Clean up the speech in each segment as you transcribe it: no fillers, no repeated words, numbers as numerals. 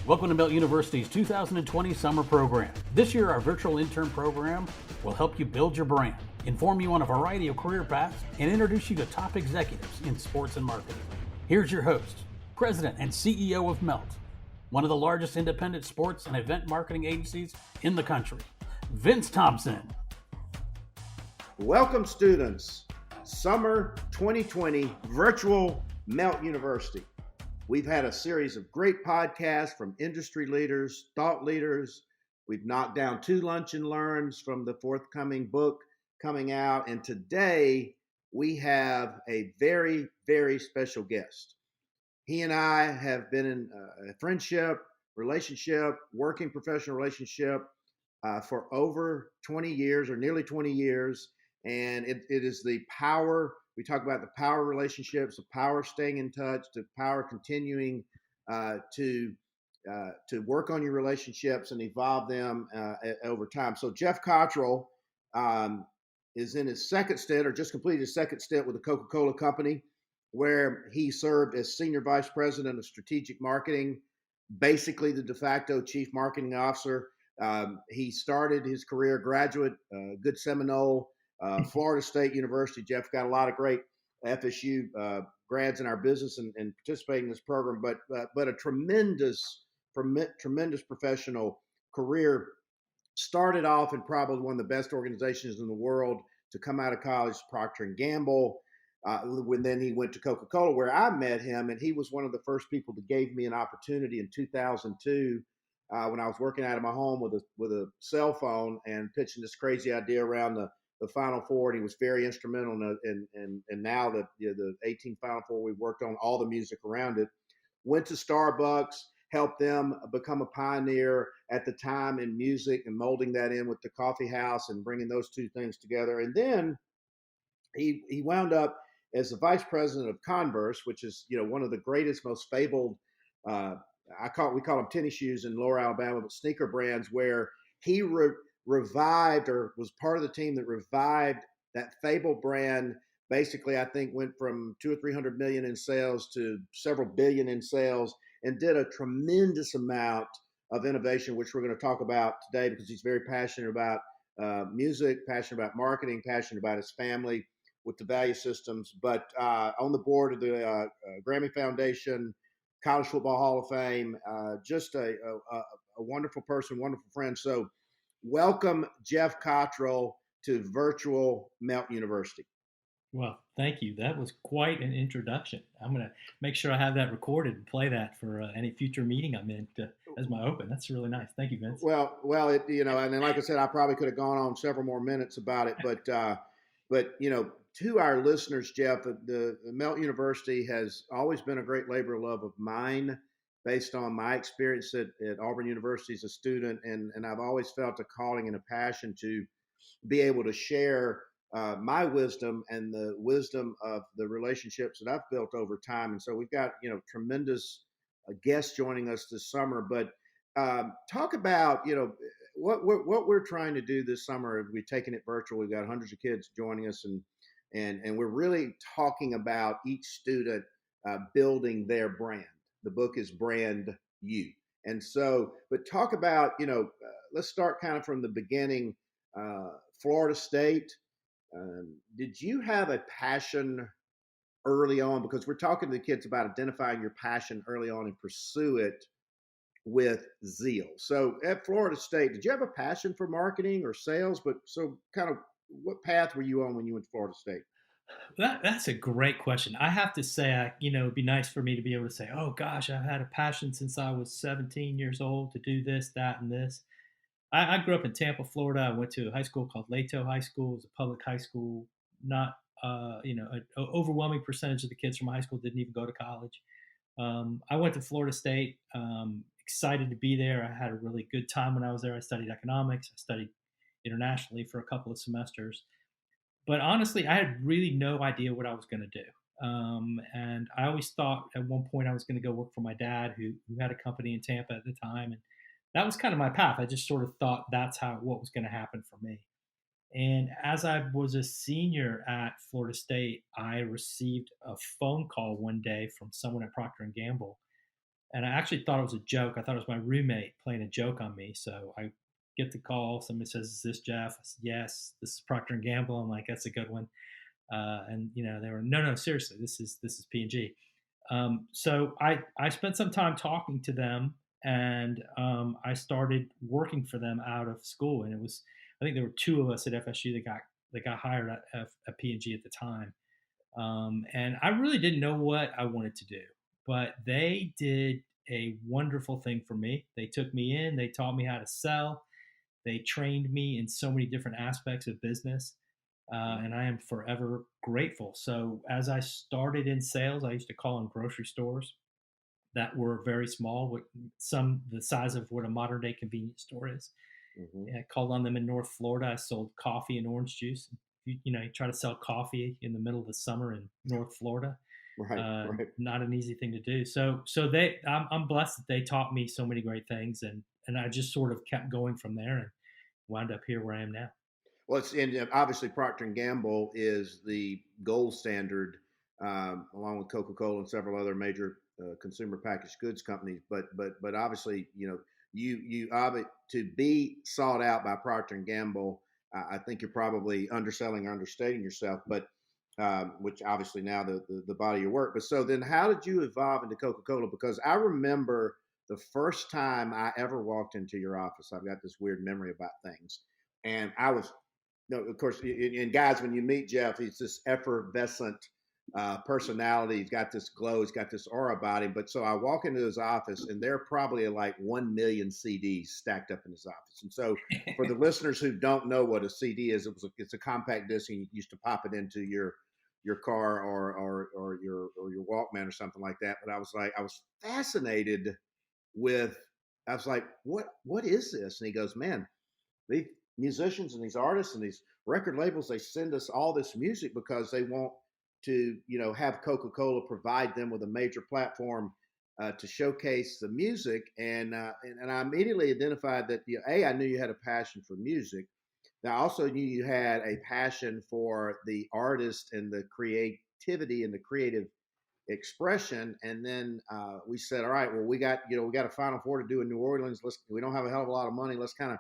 Welcome to Melt University's 2020 summer program. This year, our virtual intern program will help you build your brand, inform you on a variety of career paths, and introduce you to top executives in sports and marketing. Here's your host, President and CEO of Melt, one of the largest independent sports and event marketing agencies in the country, Vince Thompson. Welcome, students. Summer 2020 Virtual Melt University. We've had a series of great podcasts from industry leaders, thought leaders. We've knocked down 2 lunch and learns from the forthcoming book coming out. And today we have a very, very special guest. He and I have been in a friendship, relationship, working professional relationship for over 20 years or nearly 20 years. And it is the power. We talk about the power of relationships, the power of staying in touch, the power of continuing to work on your relationships and evolve them over time. So Geoff Cottrill is in his second stint, or just completed his second stint with the Coca-Cola Company, where he served as Senior Vice President of Strategic Marketing, basically the de facto Chief Marketing Officer. He started his career graduate, good Seminole, Florida State University. Geoff got a lot of great FSU grads in our business and participating in this program, but a tremendous professional career. Started off in probably one of the best organizations in the world to come out of college, Procter & Gamble. When then he went to Coca-Cola, where I met him, and he was one of the first people that gave me an opportunity in 2002 when I was working out of my home with a cell phone and pitching this crazy idea around the Final Four, and he was very instrumental in now that the 18 Final Four, we've worked on all the music around it. Went to Starbucks, helped them become a pioneer at the time in music and molding that in with the coffee house and bringing those two things together. And then he wound up as the vice president of Converse, which is one of the greatest, most fabled we call them tennis shoes in Lower Alabama, but sneaker brands, where he revived, or was part of the team that revived that fabled brand. Basically, I think went from 200 or 300 million in sales to several billion in sales, and did a tremendous amount of innovation, which we're going to talk about today, because he's very passionate about music, passionate about marketing, passionate about his family with the value systems, but on the board of the Grammy Foundation, College Football Hall of Fame, just a wonderful person, wonderful friend. So welcome, Geoff Cottrill, to Virtual Melt University. Well, thank you. That was quite an introduction. I'm going to make sure I have that recorded and play that for any future meeting I'm in as my open. That's really nice. Thank you, Vince. Well, and then, like I said, I probably could have gone on several more minutes about it, but to our listeners, Geoff, the Melt University has always been a great labor of love of mine, based on my experience at Auburn University as a student, and I've always felt a calling and a passion to be able to share my wisdom and the wisdom of the relationships that I've built over time. And so we've got tremendous guests joining us this summer. But talk about what we're trying to do this summer. We've taken it virtual. We've got hundreds of kids joining us, and we're really talking about each student building their brand. The book is Brand You. And so, but talk about, let's start kind of from the beginning. Florida State, did you have a passion early on? Because we're talking to the kids about identifying your passion early on and pursue it with zeal. So at Florida State, did you have a passion for marketing or sales? But so kind of what path were you on when you went to Florida State? That's a great question. I have to say, it'd be nice for me to be able to say, oh gosh, I've had a passion since I was 17 years old to do this, that, and this. I grew up in Tampa, Florida. I went to a high school called Leto High School. It was a public high school. Not, an overwhelming percentage of the kids from my high school didn't even go to college. I went to Florida State, excited to be there. I had a really good time when I was there. I studied economics. I studied internationally for a couple of semesters. But honestly, I had really no idea what I was going to do. And I always thought at one point I was going to go work for my dad, who had a company in Tampa at the time. And that was kind of my path. I just sort of thought that's what was going to happen for me. And as I was a senior at Florida State, I received a phone call one day from someone at Procter & Gamble And I actually thought it was a joke. I thought it was my roommate playing a joke on me. So I get the call. Somebody says, "Is this Geoff?" I said, "Yes." "This is Procter and Gamble." I'm like, "That's a good one." And they were, "No, no, seriously, this is P&G." So I spent some time talking to them, and I started working for them out of school. And I think there were two of us at FSU that got hired at P&G at the time. And I really didn't know what I wanted to do, but they did a wonderful thing for me. They took me in, they taught me how to sell, they trained me in so many different aspects of business. And I am forever grateful. So, as I started in sales, I used to call on grocery stores that were very small, with some the size of what a modern day convenience store is. Mm-hmm. I called on them in North Florida. I sold coffee and orange juice. You try to sell coffee in the middle of the summer in North Florida. Right, right. Not an easy thing to do. So I'm blessed that they taught me so many great things, and I just sort of kept going from there and wound up here where I am now. Well, and obviously Procter and Gamble is the gold standard, along with Coca-Cola and several other major consumer packaged goods companies. But obviously, to be sought out by Procter and Gamble, I think you're probably underselling or understating yourself. But which obviously now the body of your work. But so then, how did you evolve into Coca-Cola? Because I remember the first time I ever walked into your office. I've got this weird memory about things, and I was no, of course, and guys, when you meet Geoff, he's this effervescent personality. He's got this glow. He's got this aura about him. But so I walk into his office, and there are probably like 1 million CDs stacked up in his office. And so, for the listeners who don't know what a CD is, it's a compact disc, and you used to pop it into your car or your Walkman or something like that. But I was fascinated with. I was like, what is this? And he goes, man, these musicians and these artists and these record labels, they send us all this music because they want to have Coca-Cola provide them with a major platform to showcase the music. And I immediately identified that I knew you had a passion for music. Now I also knew you had a passion for the artist and the creativity and the creative expression. And then we said, all right, well, we got a Final Four to do in New Orleans. We don't have a hell of a lot of money. Let's kind of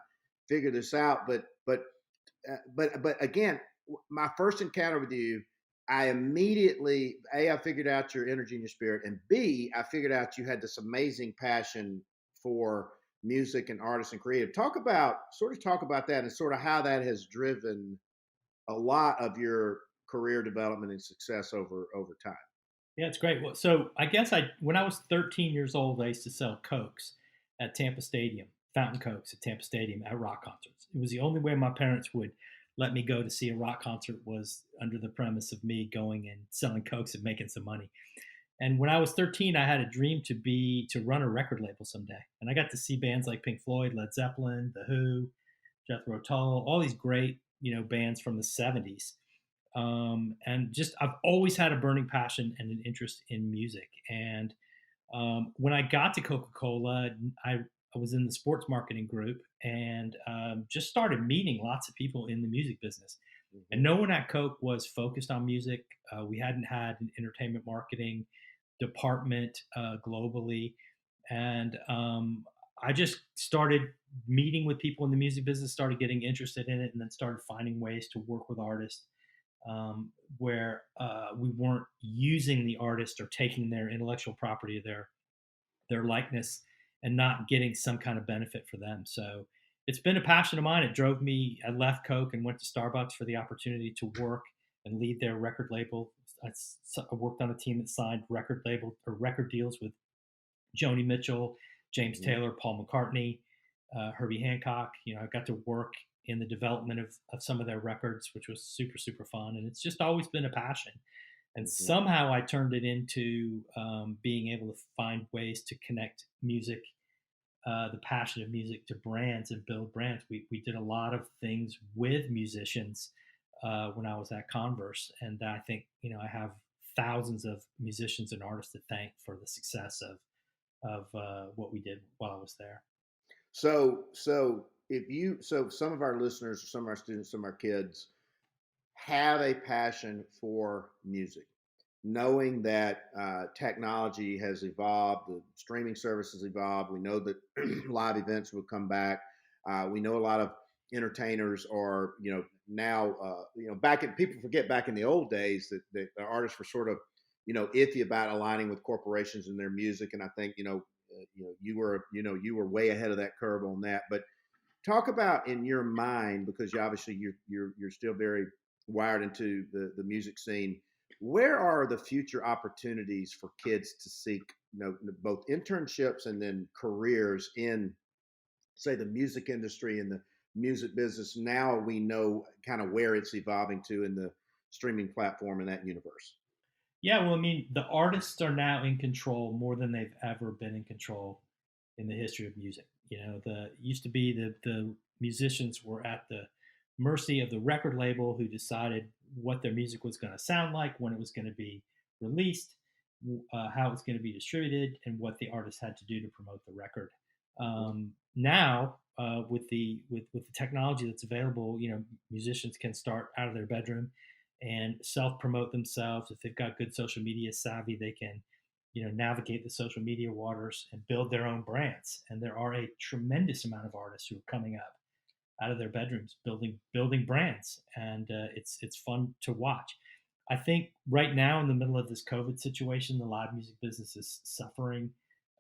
figure this out. But again, my first encounter with you, I immediately I figured out your energy and your spirit, and B, I figured out you had this amazing passion for music and artists and creative. Talk about that and sort of how that has driven a lot of your career development and success over time. Yeah, it's great. Well, so I guess when I was 13 years old, I used to sell Cokes at Tampa Stadium, fountain Cokes at Tampa Stadium at rock concerts. It was the only way my parents would let me go to see a rock concert, was under the premise of me going and selling Cokes and making some money. And when I was 13, I had a dream to run a record label someday. And I got to see bands like Pink Floyd, Led Zeppelin, The Who, Jethro Tull, all these great, bands from the 70s. And just I've always had a burning passion and an interest in music. And when I got to Coca-Cola, I was in the sports marketing group, and just started meeting lots of people in the music business. And Mm-hmm. no one at Coke was focused on music. We hadn't had an entertainment marketing department globally. And I just started meeting with people in the music business, started getting interested in it, and then started finding ways to work with artists where we weren't using the artist or taking their intellectual property, their likeness, and not getting some kind of benefit for them. So it's been a passion of mine. It drove me. I left Coke and went to Starbucks for the opportunity to work and lead their record label. I worked on a team that signed record deals with Joni Mitchell, James Mm-hmm. Taylor, Paul McCartney, Herbie Hancock. I got to work in the development of some of their records, which was super, super fun. And it's just always been a passion. And Mm-hmm. somehow I turned it into being able to find ways to connect music, the passion of music, to brands and build brands. We did a lot of things with musicians when I was at Converse. And I think, I have thousands of musicians and artists to thank for the success of what we did while I was there. So some of our listeners, or some of our students, some of our kids have a passion for music. knowing that technology has evolved, the streaming services evolved. We know that live events will come back. We know a lot of entertainers are, now, back in, people forget back in the old days that the artists were sort of, iffy about aligning with corporations in their music. And I think, you were way ahead of that curve on that. But talk about in your mind, because you're still very wired into the music scene. Where are the future opportunities for kids to seek, both internships and then careers in, say, the music industry and the music business? Now we know kind of where it's evolving to in the streaming platform in that universe. Yeah, well, I mean, the artists are now in control more than they've ever been in control in the history of music. The used to be the musicians were at the mercy of the record label who decided what their music was going to sound like, when it was going to be released, how it was going to be distributed, and what the artist had to do to promote the record. Now, with the technology that's available, musicians can start out of their bedroom and self promote themselves. If they've got good social media savvy, they can navigate the social media waters and build their own brands. And there are a tremendous amount of artists who are coming up out of their bedrooms building brands, and it's fun to watch. I think right now, in the middle of this COVID situation, the live music business is suffering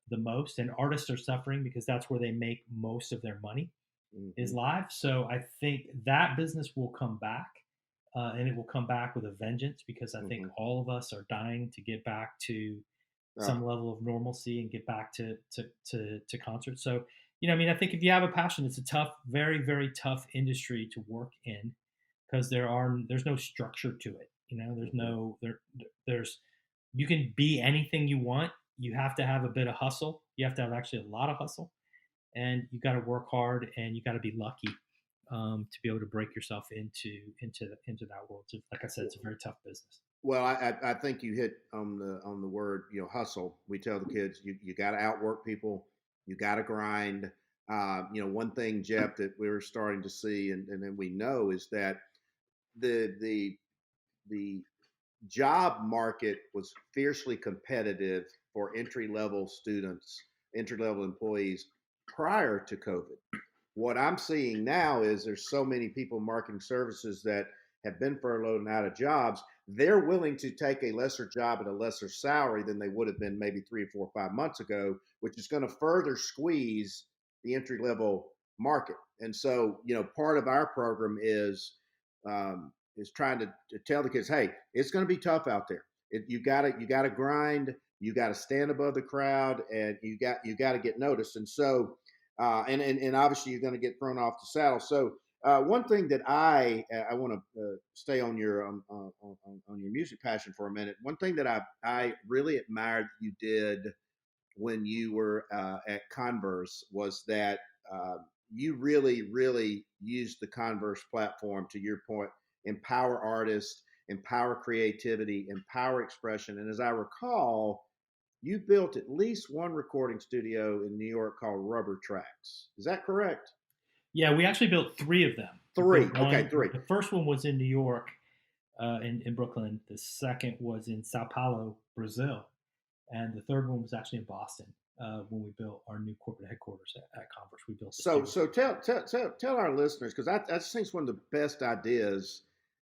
the most, and artists are suffering because that's where they make most of their money, is Mm-hmm. live. So I think that business will come back, and it will come back with a vengeance, because I think Mm-hmm. all of us are dying to get back to Uh, some level of normalcy and get back to concerts. So, I mean, I think if you have a passion, it's a tough, very, very tough industry to work in, because there's no structure to it. There's mm-hmm. there's you can be anything you want. You have to have a bit of hustle. You have to have actually a lot of hustle, and you got to work hard, and you got to be lucky, to be able to break yourself into that world. So, like I said, it's a very tough business. Well, I think you hit on the word, hustle. We tell the kids you got to outwork people, you got to grind. One thing, Jeff, that we're starting to see, and then we know, is that the the job market was fiercely competitive for entry level students, entry level employees prior to COVID. What I'm seeing now is there's so many people in marketing services that have been furloughed and out of jobs. They're willing to take a lesser job at a lesser salary than they would have been maybe 3 or 4 or 5 months ago, which is going to further squeeze the entry level market. And so, part of our program is trying to tell the kids, hey, it's going to be tough out there. You got to grind. You got to stand above the crowd, and you got to get noticed. And so, and obviously you're going to get thrown off the saddle. So one thing that I want to stay on your music passion for a minute. One thing that I really admired that you did when you were at Converse was that you really used the Converse platform, to your point, empower artists, empower creativity, empower expression. And as I recall, you built at least one recording studio in New York called Rubber Tracks. Is that correct? Yeah, we actually built three of them. We Three. built Okay, one. three. The first one was in New York, in Brooklyn. The second was in Sao Paulo, Brazil, and the third one was actually in Boston, when we built our new corporate headquarters at Converse. We built the So studio. so tell our listeners, because I just think it's one of the best ideas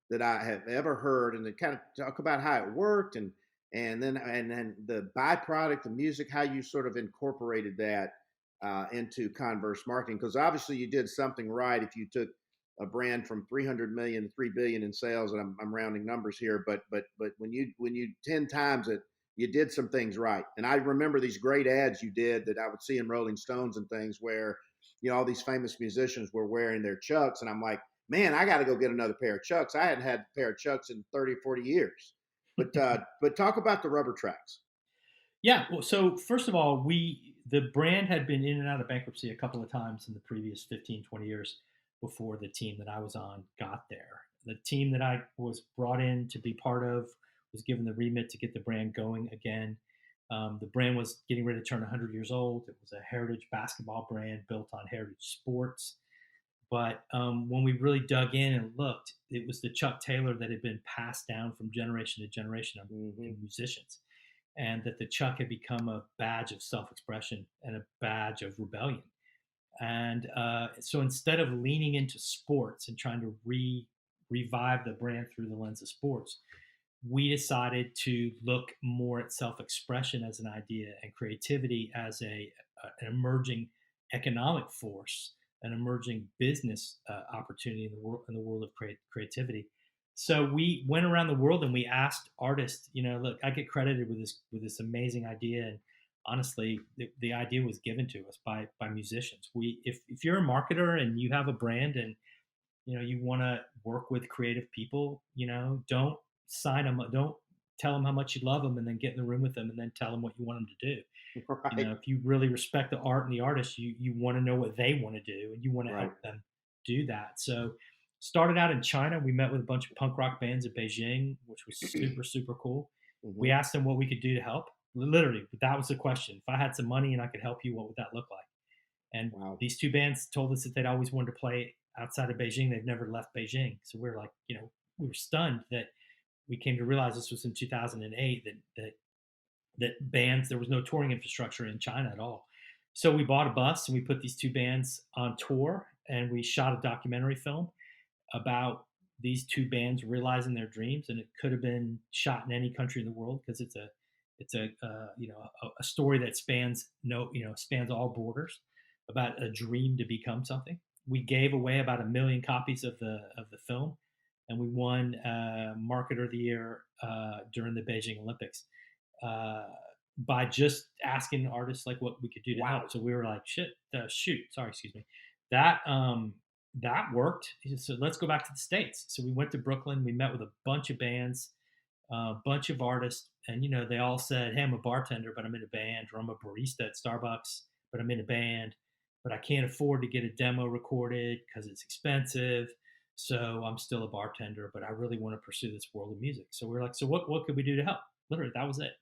that I have ever heard, and to kind of talk about how it worked, and then the byproduct, the music, how you sort of incorporated that into Converse marketing. Because obviously you did something right if you took a brand from 300 million to 3 billion in sales, and I'm rounding numbers here, but when you 10 times it, you did some things right. And I remember these great ads you did that I would see in Rolling Stones and things where, all these famous musicians were wearing their Chucks. And I'm like, man, I got to go get another pair of Chucks. I hadn't had a pair of Chucks in 30 or 40 years. But talk about the Rubber Tracks. Yeah. Well, so first of all, the brand had been in and out of bankruptcy a couple of times in the previous 15, 20 years before the team that I was on got there. The team that I was brought in to be part of was given the remit to get the brand going again. The brand was getting ready to turn 100 years old. It was a heritage basketball brand built on heritage sports. But when we really dug in and looked, it was the Chuck Taylor that had been passed down from generation to generation of Mm-hmm. musicians, and that the Chuck had become a badge of self-expression and a badge of rebellion. And so instead of leaning into sports and trying to revive the brand through the lens of sports, we decided to look more at self-expression as an idea and creativity as an emerging economic force, an emerging business opportunity in the world of creativity. So we went around the world and we asked artists, look, I get credited with this amazing idea, and honestly, the idea was given to us by musicians. If you're a marketer and you have a brand and you want to work with creative people, don't sign them, don't tell them how much you love them and then get in the room with them and then tell them what you want them to do. Right. If you really respect the art and the artist, you want to know what they want to do and you want to Right. help them do that. So started out in China. We met with a bunch of punk rock bands in Beijing, which was super, super cool. Mm-hmm. We asked them what we could do to help. Literally, that was the question. If I had some money and I could help you, what would that look like? And Wow. these two bands told us that they'd always wanted to play outside of Beijing. They've never left Beijing. So we were like, we were stunned that we came to realize this was in 2008 that bands, there was no touring infrastructure in China at all. So we bought a bus and we put these two bands on tour and we shot a documentary film about these two bands realizing their dreams. And it could have been shot in any country in the world because it's a story that spans all borders about a dream to become something. We gave away about 1 million copies of the film, and we won Marketer of the Year during the Beijing Olympics by just asking artists like what we could do to help. So we were like, that worked. So let's go back to the States. So we went to Brooklyn. We met with a bunch of bands, a bunch of artists, and they all said, "Hey, I'm a bartender, but I'm in a band," or "I'm a barista at Starbucks, but I'm in a band, but I can't afford to get a demo recorded because it's expensive. So I'm still a bartender, but I really want to pursue this world of music." So we're like, so what could we do to help? Literally, that was it.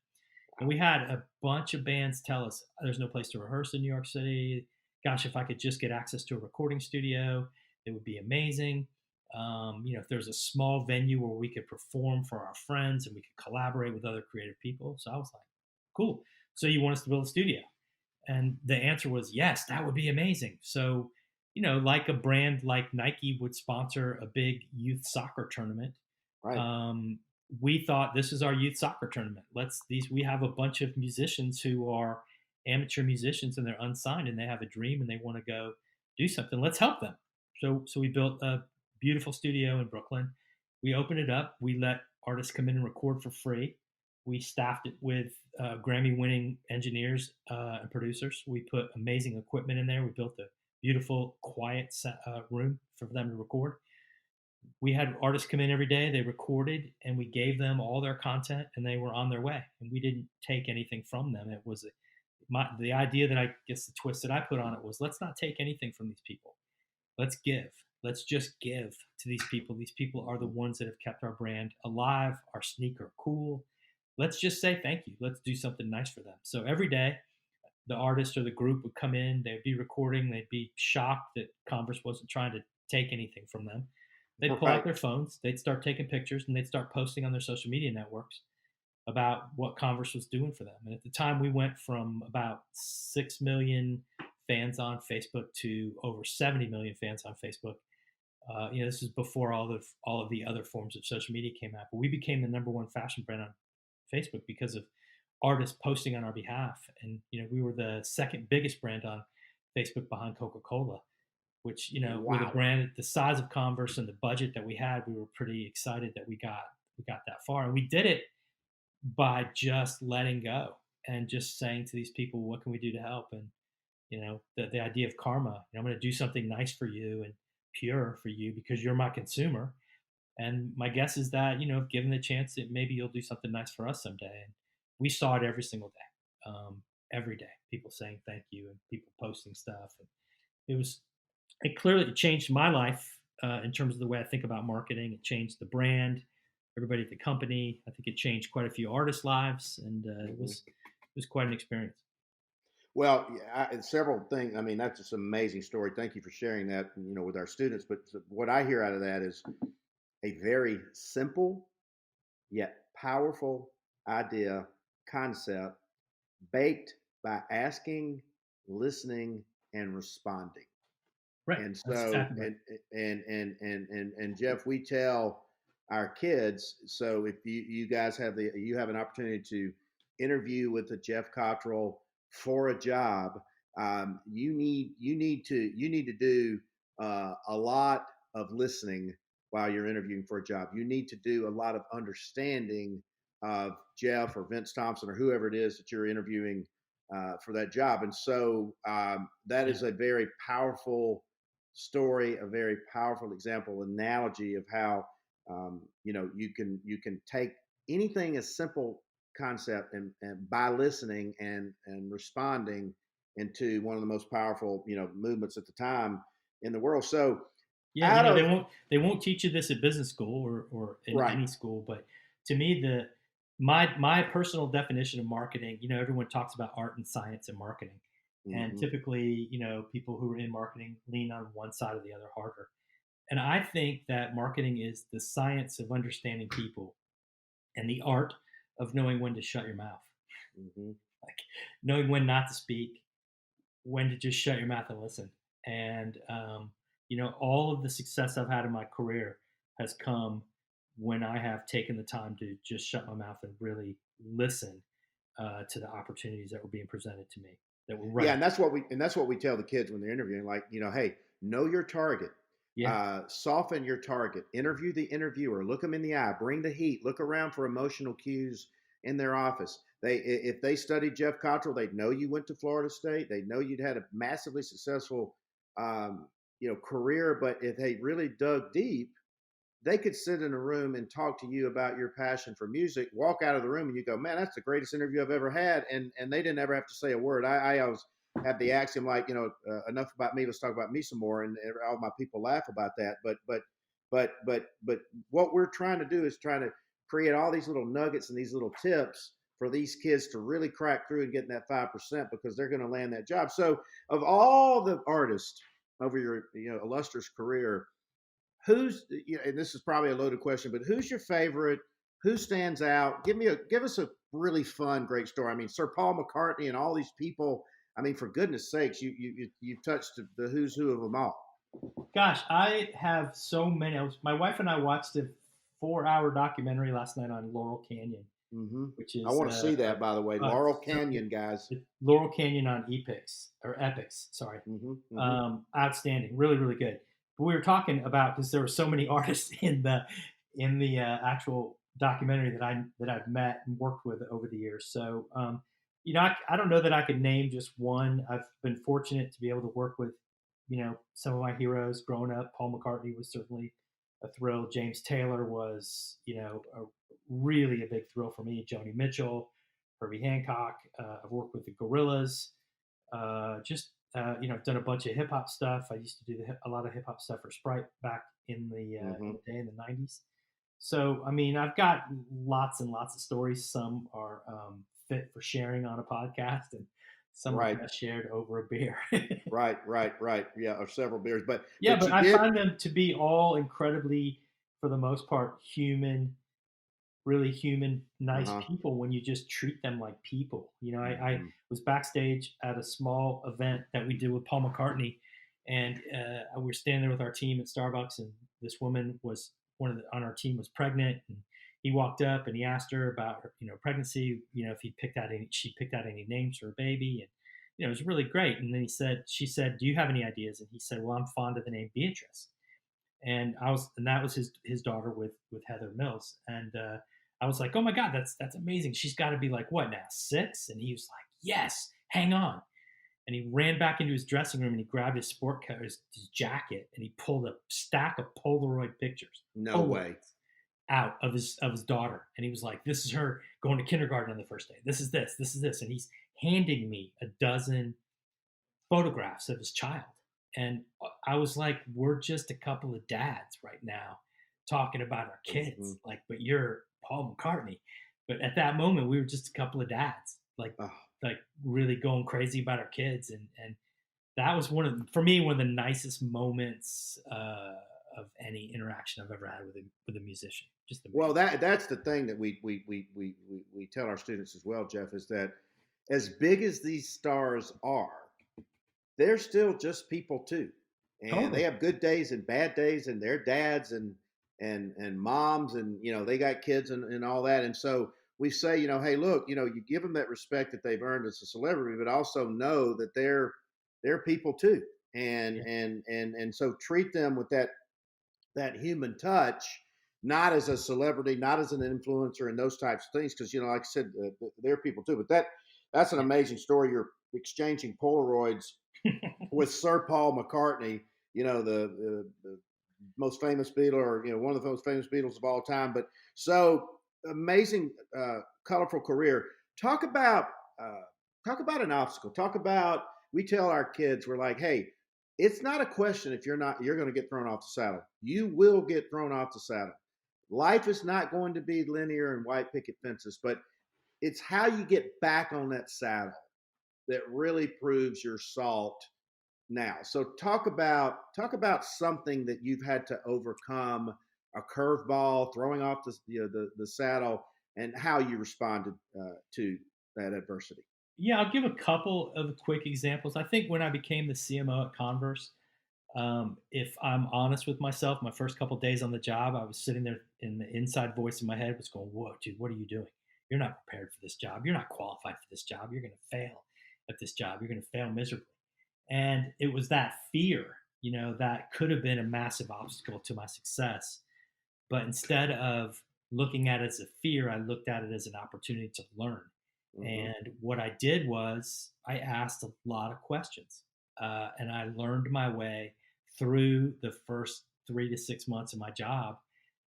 And we had a bunch of bands tell us, "There's no place to rehearse in New York City. Gosh, if I could just get access to a recording studio, it would be amazing. If there's a small venue where we could perform for our friends and we could collaborate with other creative people." So I was like, cool. So you want us to build a studio? And the answer was yes, that would be amazing. So, like a brand like Nike would sponsor a big youth soccer tournament. Right. We thought, this is our youth soccer tournament. We have a bunch of musicians who are amateur musicians and they're unsigned and they have a dream and they want to go do something. Let's help them. So we built a beautiful studio in Brooklyn. We opened it up. We let artists come in and record for free. We staffed it with Grammy-winning engineers and producers. We put amazing equipment in there. We built a beautiful, quiet room for them to record. We had artists come in every day. They recorded, and we gave them all their content, and they were on their way. And we didn't take anything from them. It was the idea that I guess the twist that I put on it was, let's not take anything from these people. Let's give. Let's just give to these people. These people are the ones that have kept our brand alive, our sneaker cool. Let's just say thank you. Let's do something nice for them. So every day, the artist or the group would come in. They'd be recording. They'd be shocked that Converse wasn't trying to take anything from them. They'd pull out their phones. They'd start taking pictures, and they'd start posting on their social media networks about what Converse was doing for them. And at the time, we went from about 6 million fans on Facebook to over 70 million fans on Facebook. This is before all of the other forms of social media came out. But we became the number one fashion brand on Facebook because of artists posting on our behalf. And we were the second biggest brand on Facebook behind Coca-Cola, which with a brand the size of Converse and the budget that we had, we were pretty excited that we got that far. And we did it by just letting go and just saying to these people, what can we do to help? And the idea of karma. I'm going to do something nice for you and pure for you because you're my consumer. And my guess is that, if given the chance, that maybe you'll do something nice for us someday. And we saw it every single day, every day, people saying thank you and people posting stuff. And it clearly changed my life in terms of the way I think about marketing. It changed the brand, everybody at the company. I think it changed quite a few artists' lives, and it was quite an experience. Well, yeah, several things. I mean, that's just an amazing story. Thank you for sharing that, with our students. But what I hear out of that is a very simple yet powerful idea, concept, baked by asking, listening, and responding. Right. And That's so, exactly right. and Geoff, we tell our kids. So if you guys you have an opportunity to interview with the Geoff Cottrill for a job, you need to do a lot of listening while you're interviewing for a job. You need to do a lot of understanding of Geoff or Vince Thompson or whoever it is that you're interviewing for that job. And so that Yeah. is a very powerful story, a very powerful example, analogy of how you can take anything as simple concept and by listening and responding into one of the most powerful movements at the time in the world. So Yeah, out of they won't teach you this at business school or in right. any school, but to me my personal definition of marketing, everyone talks about art and science and marketing. And Hmm. typically, people who are in marketing lean on one side or the other harder. And I think that marketing is the science of understanding people and the art of knowing when to shut your mouth, Hmm. like knowing when not to speak, when to just shut your mouth and listen. And all of the success I've had in my career has come when I have taken the time to just shut my mouth and really listen to the opportunities that were being presented to me that were Yeah, right. and that's what we tell the kids when they're interviewing. Like, hey, know your target, Yeah, soften your target, interview the interviewer, look them in the eye, bring the heat, look around for emotional cues in their office. If they studied Geoff Cottrill, they'd know you went to Florida State. They'd know you'd had a massively successful, career. But if they really dug deep, they could sit in a room and talk to you about your passion for music, walk out of the room and you go, man, that's the greatest interview I've ever had. And they didn't ever have to say a word. I always have the axiom, like, enough about me, let's talk about me some more. And all my people laugh about that. But what we're trying to do is trying to create all these little nuggets and these little tips for these kids to really crack through and get in that 5% because they're going to land that job. So of all the artists over your, illustrious career, and this is probably a loaded question, but who's your favorite? Who stands out? Give us a really fun, great story. I mean, Sir Paul McCartney and all these people. I mean, for goodness sakes, you touched the who's who of them all. gosh, I have so many. My wife and I watched a 4-hour documentary last night on Laurel Canyon, Hmm. which I is want to see that, by the way. Laurel it's so Canyon, guys. Laurel Canyon on Epics. Sorry, Hmm. Hmm. outstanding, really, really good. But we were talking about because there were so many artists in the actual documentary that I've met and worked with over the years. So I don't know that I could name just one. I've been fortunate to be able to work with some of my heroes growing up. Paul McCartney was certainly a thrill. James Taylor was a really a big thrill for me. Joni Mitchell, Herbie Hancock. I've worked with the Gorillas. I've done a bunch of hip hop stuff. I used to do a lot of hip hop stuff for Sprite back in Hmm. the day in the '90s. So I mean, I've got lots and lots of stories. Some are fit for sharing on a podcast, and some are Right, best shared over a beer. right. Yeah, or several beers, but Yeah, but but you I did. find them to be all incredibly, for the most part, human, really human, Uh nice huh. people when you just treat them like people. I Hmm. was backstage at a small event that we did with Paul McCartney, and we were standing there with our team at Starbucks, and this woman was on our team was pregnant, and he walked up and he asked her about her, pregnancy, if she picked out any names for her baby, and it was really great. And then she said, "Do you have any ideas?" And he said, "Well, I'm fond of the name Beatrice." And that was his daughter with Heather Mills, and I was like, oh my god, that's amazing. She's got to be like what now, 6? And he was like, yes, hang on. And he ran back into his dressing room and he grabbed his sport coat, his jacket, and he pulled a stack of Polaroid pictures, No way. Polaroids, out of his daughter, and he was like, this is her going to kindergarten on the first day. This is this, and he's handing me a dozen photographs of his child. And I was like, we're just a couple of dads right now talking about our Hmm. kids. Like, but you're Paul McCartney. But at that moment, we were just a couple of dads. Like, Oh, like really going crazy about our kids, and that was for me one of the nicest moments of any interaction I've ever had with a musician. Just Well, amazing. that's the thing that we tell our students as well, Geoff, is that as big as these stars are, they're still just people too, and they Totally. have good days and bad days, and their dads and moms, and they got kids and all that. And so we say, hey, look, you give them that respect that they've earned as a celebrity, but also know that they're people too, and Yeah. so treat them with that human touch, not as a celebrity, not as an influencer, and those types of things. Because like I said, they're people too. But that's an amazing story. You're exchanging Polaroids with Sir Paul McCartney, the most famous Beatle, or one of the most famous Beatles of all time. But so amazing, colorful career. Talk about uh, talk about an obstacle. Talk about, we tell our kids, we're like, hey, it's not a question if you're going to get thrown off the saddle. You will get thrown off the saddle. Life is not going to be linear and white picket fences, but it's how you get back on that saddle that really proves your salt now. So talk about something that you've had to overcome, a curveball, throwing off the saddle, and how you responded to that adversity. Yeah, I'll give a couple of quick examples. I think when I became the CMO at Converse, if I'm honest with myself, my first couple days on the job, I was sitting there, and the inside voice in my head was going, "Whoa, dude, what are you doing? You're not prepared for this job. You're not qualified for this job. You're going to fail at this job. You're going to fail miserably." And it was that fear, that could have been a massive obstacle to my success. But instead of looking at it as a fear, I looked at it as an opportunity to learn. Mm-hmm. And what I did was I asked a lot of questions, and I learned my way through the first 3 to 6 months of my job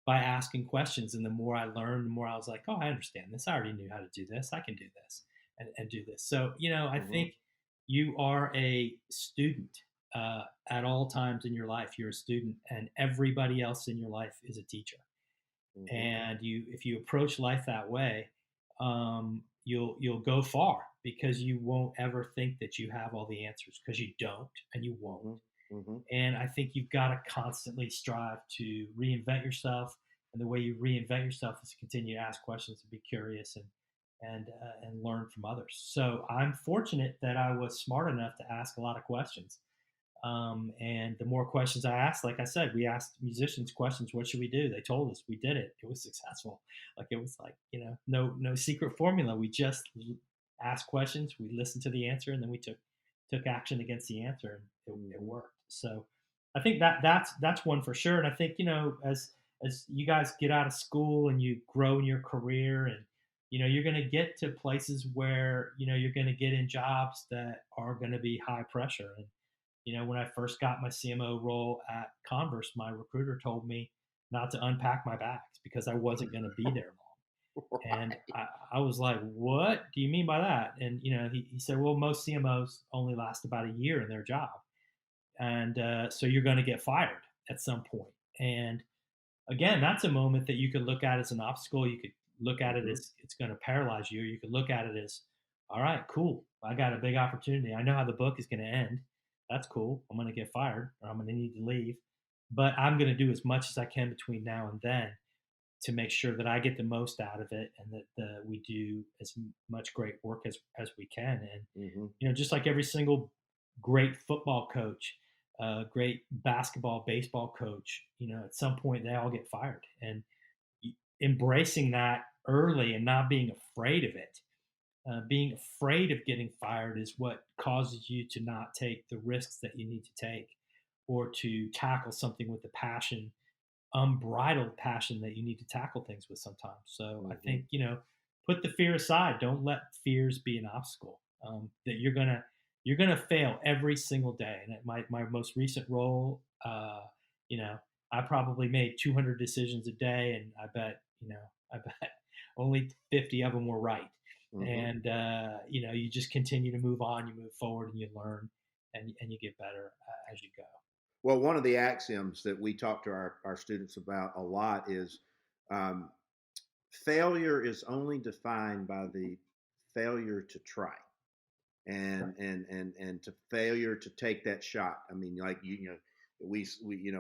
by asking questions. And the more I learned, the more I was like, oh, I understand this. I already knew how to do this. I can do this and do this. So, I Mm-hmm. think you are a student at all times in your life. You're a student, and everybody else in your life is a teacher. Mm-hmm. And if you approach life that way, you'll go far, because you won't ever think that you have all the answers, because you don't, and you won't. Mm-hmm. Mm-hmm. And I think you've got to constantly strive to reinvent yourself. And the way you reinvent yourself is to continue to ask questions and be curious, and learn from others. So I'm fortunate that I was smart enough to ask a lot of questions. And the more questions I asked, like I said, we asked musicians questions. What should we do? They told us. We did it. It was successful. Like it was like, no secret formula. We just asked questions. We listened to the answer, and then we took action against the answer, and it Mm-hmm. worked. So I think that's one for sure. And I think, as you guys get out of school and you grow in your career, and you're going to get to places where you're going to get in jobs that are going to be high pressure. And when I first got my CMO role at Converse, my recruiter told me not to unpack my bags because I wasn't going to be there long. And Right. I was like, what do you mean by that? And, he said, well, most CMOs only last about a year in their job. And so you're going to get fired at some point. And again, that's a moment that you could look at as an obstacle. You could look at it Mm-hmm. as it's going to paralyze you. You could look at it as, all right, cool. I got a big opportunity. I know how the book is going to end. That's cool. I'm going to get fired, or I'm going to need to leave. But I'm going to do as much as I can between now and then to make sure that I get the most out of it, and that we do as much great work as we can. And Mm-hmm. just like every single great football coach, great basketball, baseball coach, at some point they all get fired. And embracing that early and not being afraid of it, being afraid of getting fired is what causes you to not take the risks that you need to take, or to tackle something with the passion, unbridled passion that you need to tackle things with sometimes. So I Mm-hmm. think, put the fear aside. Don't let fears be an obstacle. That you're gonna fail every single day. And at my most recent role, you know, I probably made 200 decisions a day, and I bet only 50 of them were right. Mm-hmm. And you just continue to move on, you move forward, and you learn, and you get better as you go. Well, one of the axioms that we talk to our students about a lot is, um, failure is only defined by the failure to try. and to failure to take that shot. I mean, like we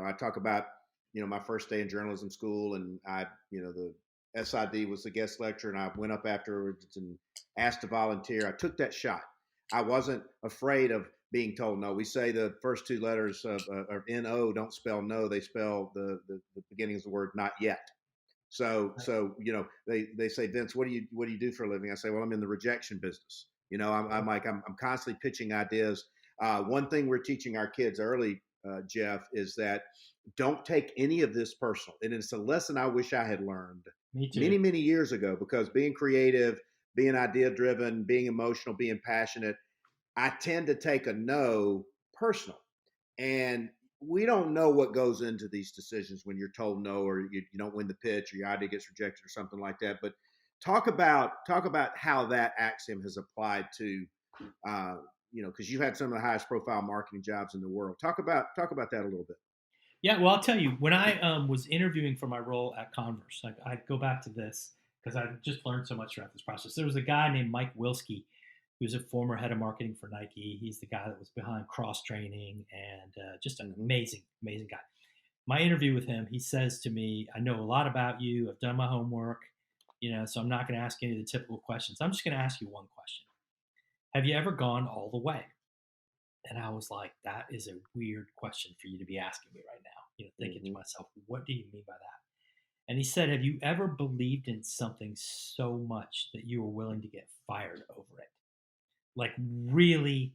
I talk about my first day in journalism school, and the SID was the guest lecturer, and I went up afterwards and asked to volunteer. I took that shot. I wasn't afraid of being told no. We say the first two letters of NO don't spell no; they spell the beginnings of the word not yet. So they say, Vince, what do you do for a living? I say, well, I'm in the rejection business. I'm constantly pitching ideas. One thing we're teaching our kids early, Geoff, is that don't take any of this personal. And it's a lesson I wish I had learned many, many years ago, because being creative, being idea driven, being emotional, being passionate, I tend to take a no personal. And we don't know what goes into these decisions when you're told no, or you don't win the pitch, or your idea gets rejected or something like that. But talk about how that axiom has applied to because you had some of the highest profile marketing jobs in the world. Talk about that a little bit. Yeah, well, I'll tell you, when I was interviewing for my role at Converse, I go back to this because I just learned so much throughout this process. There was a guy named Mike Wilski, who's a former head of marketing for Nike. He's the guy that was behind cross training, and just an amazing, amazing guy. My interview with him, he says to me, I know a lot about you. I've done my homework, so I'm not going to ask any of the typical questions. I'm just going to ask you one question. Have you ever gone all the way? And I was like, that is a weird question for you to be asking me right now. Thinking to myself, what do you mean by that? And he said, have you ever believed in something so much that you were willing to get fired over it? Like really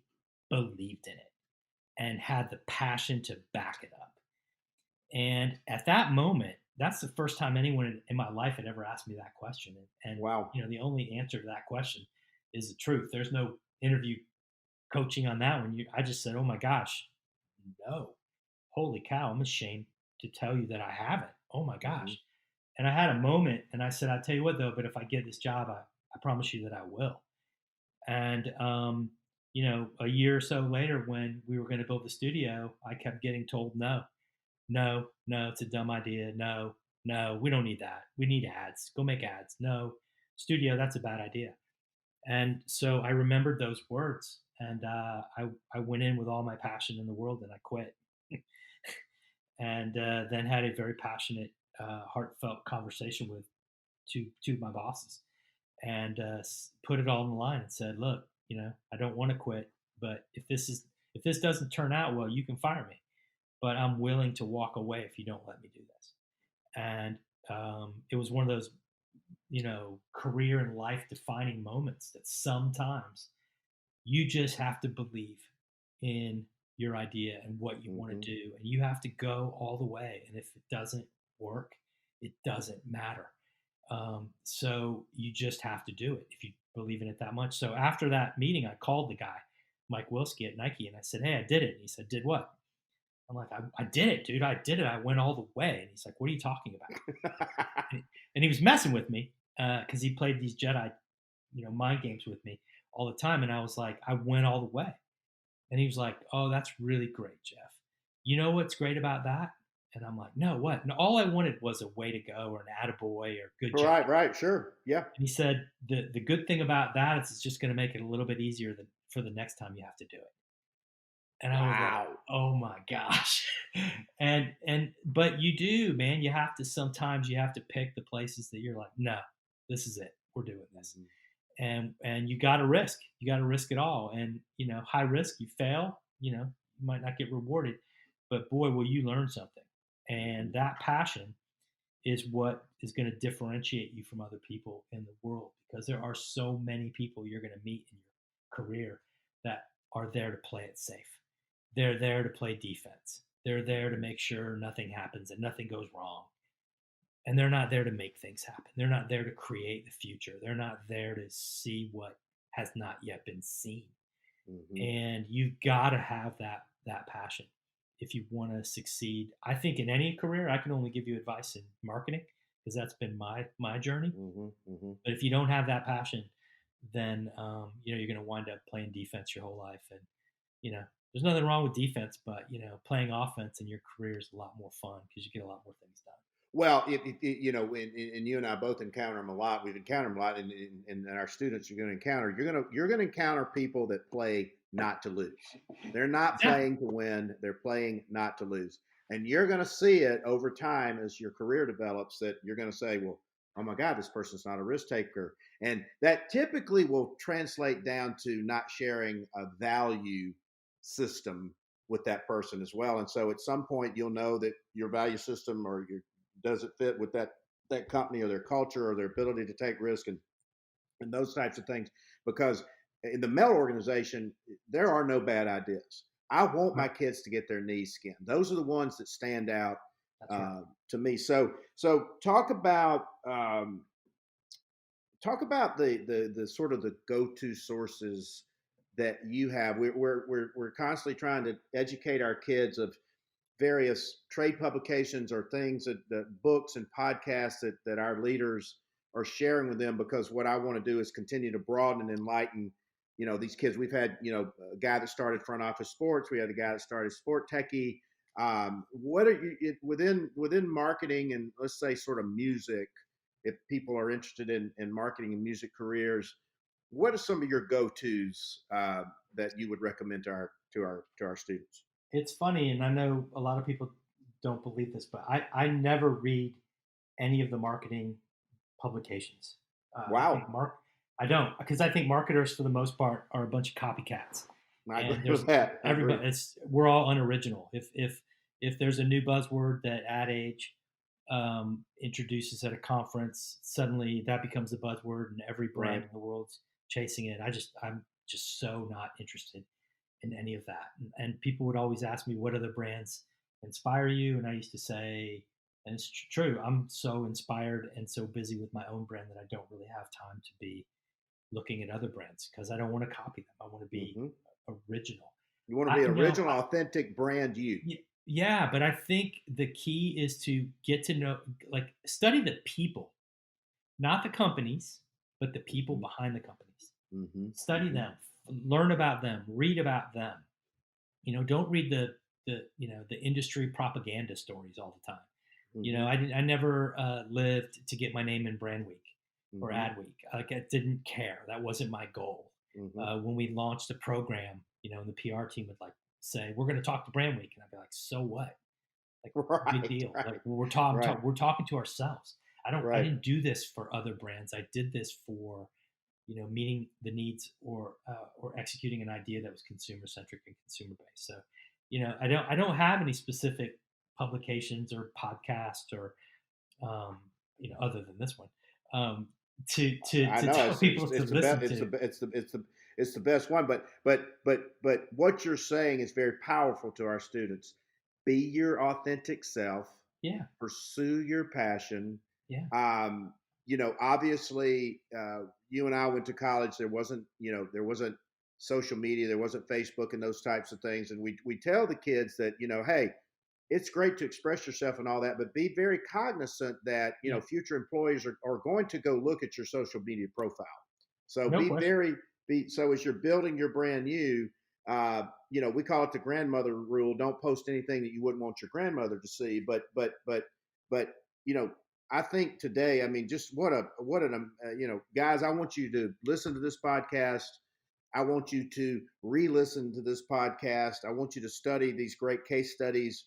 believed in it and had the passion to back it up. And at that moment, that's the first time anyone in my life had ever asked me that question. And wow, the only answer to that question is the truth. There's no interview coaching on that one. I just said, oh my gosh, no, holy cow, I'm ashamed to tell you that I haven't. Oh my gosh. And I had a moment, and I said, I'll tell you what though, but if I get this job, I promise you that I will. And a year or so later, when we were going to build the studio, I kept getting told no, it's a dumb idea. No, we don't need that. We need ads. Go make ads. No, studio, that's a bad idea. And so I remembered those words, and I went in with all my passion in the world, and I quit. And then had a very passionate, heartfelt conversation with two of my bosses, and put it all on the line and said, look, I don't want to quit, but if this doesn't turn out well, you can fire me, but I'm willing to walk away if you don't let me do this. And it was one of those career and life defining moments that sometimes you just have to believe in your idea and what you want to do, and you have to go all the way. And if it doesn't work, it doesn't matter. So you just have to do it if you believe in it that much. So after that meeting, I called the guy, Mike Wilski at Nike, and I said, hey, I did it. And he said, did what? I'm like, I did it, dude. I did it. I went all the way. And he's like, what are you talking about? And he was messing with me because he played these Jedi, mind games with me all the time. And I was like, I went all the way. And he was like, oh, that's really great, Geoff. You know what's great about that? And I'm like, no, what? And all I wanted was a way to go or an attaboy or good job. Right, sure, yeah. And he said, the good thing about that is it's just going to make it a little bit easier for the next time you have to do it. And I was like, oh my gosh. But you do, man, sometimes you have to pick the places that you're like, no, this is it. We're doing this. And you got to risk it all. And, high risk, you fail, you might not get rewarded, but boy, will you learn something. And that passion is what is going to differentiate you from other people in the world, because there are so many people you're going to meet in your career that are there to play it safe. They're there to play defense. They're there to make sure nothing happens and nothing goes wrong. And they're not there to make things happen. They're not there to create the future. They're not there to see what has not yet been seen. And you've got to have that passion if you want to succeed. I think in any career, I can only give you advice in marketing because that's been my journey. But if you don't have that passion, then you're going to wind up playing defense your whole life. And there's nothing wrong with defense, but playing offense in your career is a lot more fun because you get a lot more things done. Well, you know, and you and I both encounter them a lot. We've encountered them a lot, and our students are going to encounter. You're going to encounter people that play not to lose. They're not Exactly. playing to win. They're playing not to lose, and you're going to see it over time as your career develops. That you're going to say, well, oh my God, this person's not a risk taker, and that typically will translate down to not sharing a value system with that person as well. And so at some point you'll know that your value system or your does it fit with that company or their culture or their ability to take risk and those types of things. Because in the Mel organization, there are no bad ideas. I want my kids to get their knees skinned. Those are the ones that stand out That's right. to me. So talk about the sort of the go-to sources that you have. We're constantly trying to educate our kids of various trade publications or things that books and podcasts that our leaders are sharing with them, because what I want to do is continue to broaden and enlighten these kids. We've had a guy that started front office sports. We had a guy that started sport techie. What are you within marketing and let's say sort of music, if people are interested in marketing and music careers, what are some of your go-tos that you would recommend to our students? It's funny, and I know a lot of people don't believe this, but I never read any of the marketing publications. I Wow. think I don't, because I think marketers for the most part are a bunch of copycats, I and agree with that. I agree. everybody. We're all unoriginal. If there's a new buzzword that Ad Age introduces at a conference, suddenly that becomes a buzzword, and every brand Right. in the world's chasing it. I'm just so not interested in any of that. And people would always ask me, what other brands inspire you? And I used to say, and it's true, I'm so inspired and so busy with my own brand that I don't really have time to be looking at other brands because I don't want to copy them. I want to be Hmm. original. You want to be You know, original, authentic brand you. yeah, but I think the key is to get to know, like, study the people, not the companies, but the people Hmm. behind the companies. Hmm. Study Hmm. them, learn about them, read about them. Don't read the industry propaganda stories all the time. Hmm. I never lived to get my name in brand week or Hmm. ad week. Like, I didn't care. That wasn't my goal. Hmm. When we launched a program, and the PR team would like say, we're going to talk to brand week. And I'd be like, so what? Like, big Right. deal. Right. Like, Right. we're talking to ourselves. I Right. didn't do this for other brands. I did this for, meeting the needs or executing an idea that was consumer centric and consumer based. So, I don't have any specific publications or podcasts or other than this one, I to know tell it's people it's, to it's the best. listen It's to. the it's the best one. But what you're saying is very powerful to our students. Be your authentic self. Yeah, Pursue your passion. yeah, Um, obviously, you and I went to college. There wasn't social media, there wasn't Facebook and those types of things. And we tell the kids that, hey, it's great to express yourself and all that, but be very cognizant that, yeah. future employees are going to go look at your social media profile. So No question. so as you're building your brand new, we call it the grandmother rule. Don't post anything that you wouldn't want your grandmother to see. But you know, I think today, I mean, just guys, I want you to listen to this podcast. I want you to re-listen to this podcast. I want you to study these great case studies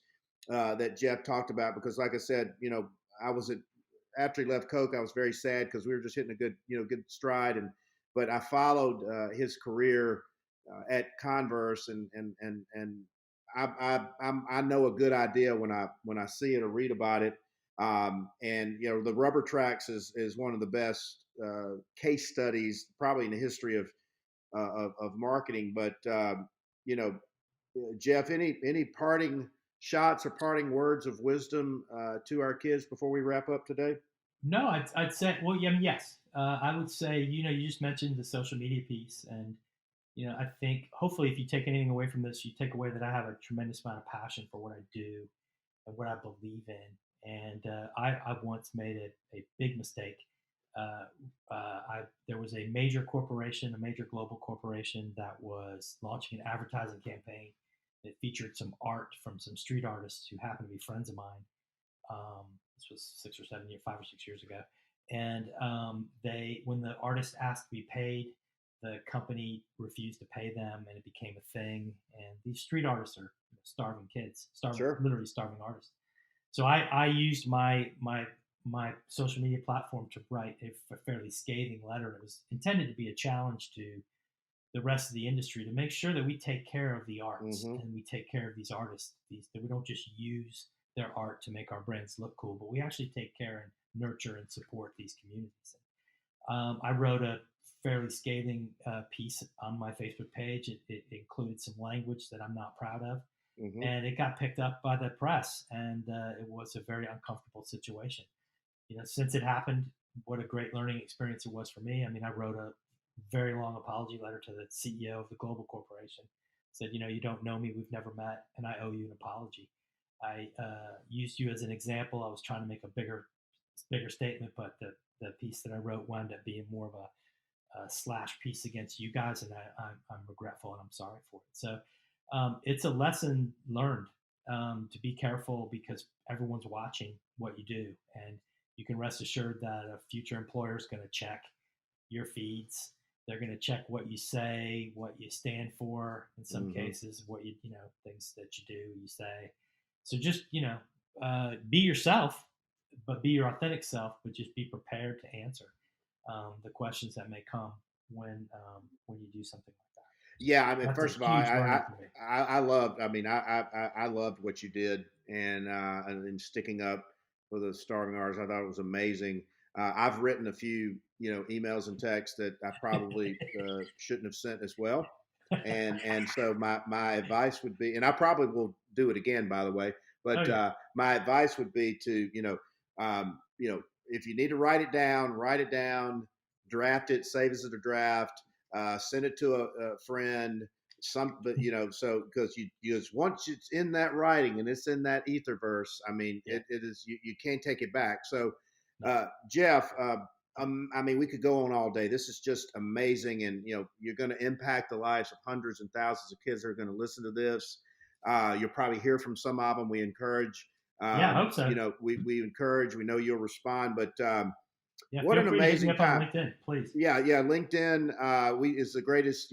that Geoff talked about, because, like I said, I was after he left Coke, I was very sad because we were just hitting a good stride, but I followed his career at Converse, and I know a good idea when I see it or read about it. And the rubber tracks is one of the best case studies probably in the history of marketing. But Geoff, any parting shots or parting words of wisdom to our kids before we wrap up today? No, I'd say, well, yeah, I mean, yes. I would say, you just mentioned the social media piece. And, I think hopefully if you take anything away from this, you take away that I have a tremendous amount of passion for what I do and what I believe in. And I once made a big mistake. Uh, there was a major corporation, a major global corporation that was launching an advertising campaign that featured some art from some street artists who happened to be friends of mine. Um, This was 5 or 6 years ago. And when the artist asked to be paid, the company refused to pay them, and it became a thing. And these street artists are starving kids, Sure. literally starving artists. So I used my social media platform to write a fairly scathing letter. It was intended to be a challenge to the rest of the industry to make sure that we take care of the arts and we take care of these artists, that we don't just use their art to make our brands look cool, but we actually take care and nurture and support these communities. I wrote a fairly scathing piece on my Facebook page. It included some language that I'm not proud of, and it got picked up by the press, and it was a very uncomfortable situation. Since it happened, what a great learning experience it was for me. I mean, I wrote a very long apology letter to the CEO of the global corporation. Said, you don't know me, we've never met, and I owe you an apology. I used you as an example. I was trying to make a bigger statement, but the piece that I wrote wound up being more of a slash piece against you guys, and I'm regretful and I'm sorry for it. So it's a lesson learned to be careful, because everyone's watching what you do, and you can rest assured that a future employer is going to check your feeds. They're going to check what you say, what you stand for. In some cases, what things that you do, you say. So just be yourself, but be your authentic self. But just be prepared to answer the questions that may come when you do something like that. Yeah, I mean, That's first of all, I loved. I mean, I loved what you did, and sticking up for the starving artists. I thought it was amazing. I've written a few, emails and texts that I probably shouldn't have sent as well, and so my advice would be, and I probably will do it again, by the way. But my advice would be to, if you need to write it down, draft it, save as a draft, send it to a friend. So because once it's in that writing and it's in that etherverse, I mean, it is, you can't take it back. So. Geoff, I mean, we could go on all day. This is just amazing. And, you're going to impact the lives of hundreds and thousands of kids that are going to listen to this. You'll probably hear from some of them. We encourage, I hope so. We encourage, we know you'll respond, but what an amazing time. On LinkedIn, please. Yeah. LinkedIn is the greatest,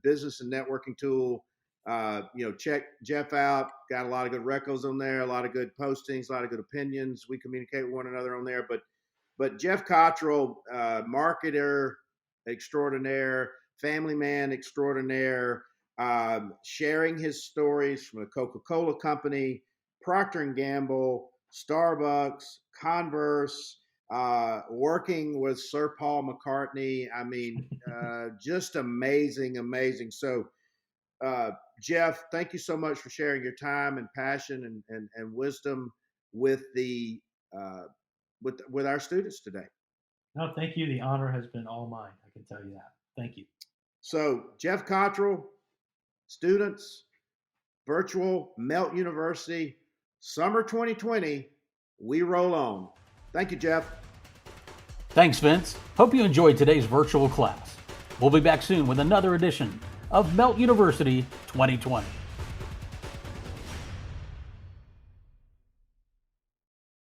business and networking tool. Check Geoff out. Got a lot of good records on there, a lot of good postings, a lot of good opinions. We communicate with one another on there. But Geoff Cottrill, marketer extraordinaire, family man extraordinaire, sharing his stories from the Coca-Cola Company, Procter & Gamble, Starbucks, Converse, working with Sir Paul McCartney. I mean, just amazing. So, Geoff, thank you so much for sharing your time and passion and wisdom with with our students today. No, thank you. The honor has been all mine. I can tell you that. Thank you. So, Geoff Cottrill, students, virtual Melt University, summer 2020, we roll on. Thank you, Geoff. Thanks, Vince. Hope you enjoyed today's virtual class. We'll be back soon with another edition of Melt University 2020.